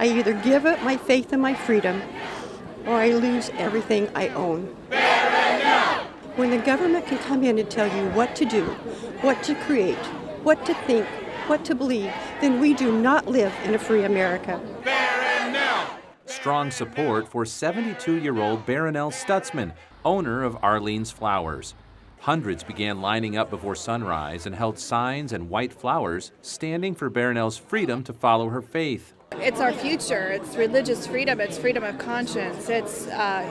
I either give up my faith and my freedom, or I lose everything I own. When the government can come in and tell you what to do, what to create, what to think, what to believe, then we do not live in a free America. Strong support for 72-year-old Barronelle Stutzman, owner of Arlene's Flowers. Hundreds began lining up before sunrise and held signs and white flowers, standing for Barronelle's freedom to follow her faith. It's our future. It's religious freedom. It's freedom of conscience. It's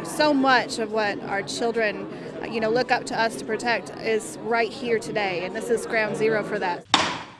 so much of what our children, look up to us to protect is right here today, and this is ground zero for that.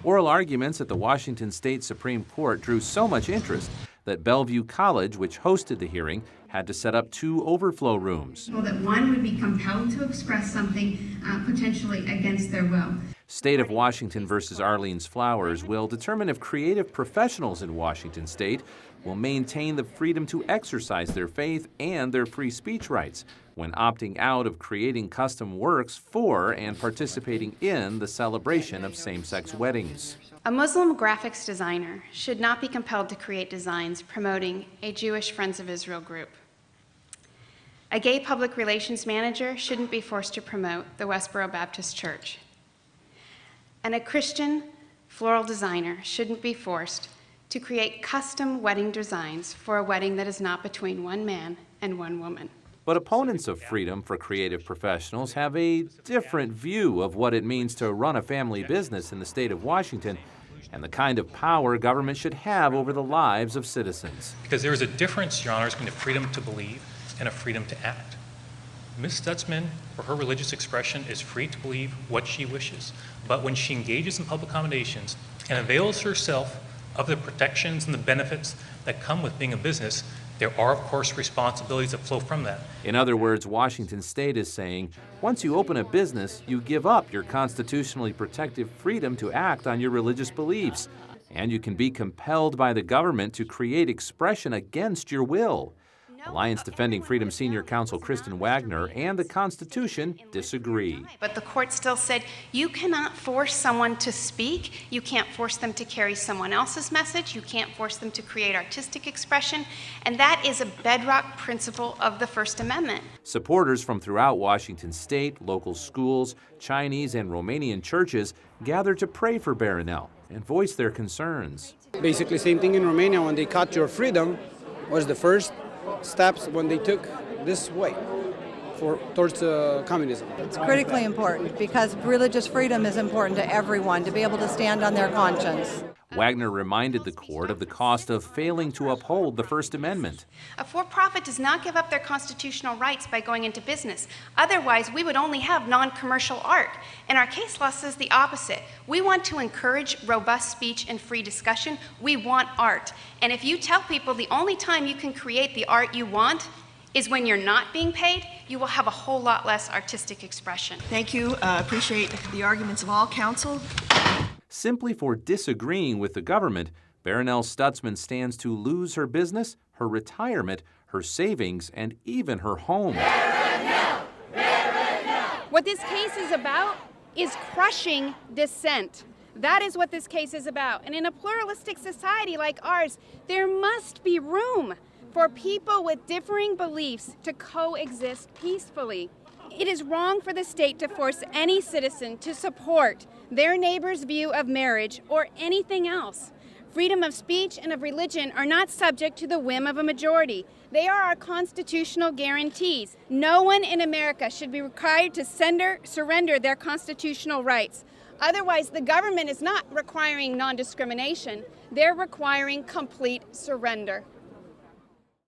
Oral arguments at the Washington State Supreme Court drew so much interest that Bellevue College, which hosted the hearing, had to set up 2 overflow rooms. Well, that one would be compelled to express something potentially against their will. State of Washington versus Arlene's Flowers will determine if creative professionals in Washington state will maintain the freedom to exercise their faith and their free speech rights when opting out of creating custom works for and participating in the celebration of same-sex weddings. A Muslim graphics designer should not be compelled to create designs promoting a Jewish Friends of Israel group. A gay public relations manager shouldn't be forced to promote the Westboro Baptist Church. And a Christian floral designer shouldn't be forced to create custom wedding designs for a wedding that is not between one man and one woman. But opponents of freedom for creative professionals have a different view of what it means to run a family business in the state of Washington and the kind of power government should have over the lives of citizens. Because there is a difference, Your Honors, between a freedom to believe and a freedom to act. Ms. Stutzman, for her religious expression, is free to believe what she wishes. But when she engages in public accommodations and avails herself of the protections and the benefits that come with being a business, there are, of course, responsibilities that flow from that. In other words, Washington State is saying, once you open a business, you give up your constitutionally protected freedom to act on your religious beliefs, and you can be compelled by the government to create expression against your will. Alliance Defending Freedom Senior Counsel Kristen Wagner and the Constitution disagree. But the court still said you cannot force someone to speak, you can't force them to carry someone else's message, you can't force them to create artistic expression, and that is a bedrock principle of the First Amendment. Supporters from throughout Washington State, local schools, Chinese and Romanian churches gathered to pray for Barronelle and voice their concerns. Basically, same thing in Romania when they cut your freedom was the first steps when they took this way towards communism. It's critically important because religious freedom is important to everyone to be able to stand on their conscience. Wagner reminded the court of the cost of failing to uphold the First Amendment. A for-profit does not give up their constitutional rights by going into business. Otherwise, we would only have non-commercial art. And our case law says the opposite. We want to encourage robust speech and free discussion. We want art. And if you tell people the only time you can create the art you want is when you're not being paid, you will have a whole lot less artistic expression. Thank you. Appreciate the arguments of all counsel. Simply for disagreeing with the government, Barronelle Stutzman stands to lose her business, her retirement, her savings, and even her home. Barronelle! Barronelle! What this case is about is crushing dissent. That is what this case is about. And in a pluralistic society like ours, there must be room for people with differing beliefs to coexist peacefully. It is wrong for the state to force any citizen to support their neighbor's view of marriage or anything else. Freedom of speech and of religion are not subject to the whim of a majority. They are our constitutional guarantees. No one in America should be required to surrender their constitutional rights. Otherwise, the government is not requiring non-discrimination. They're requiring complete surrender.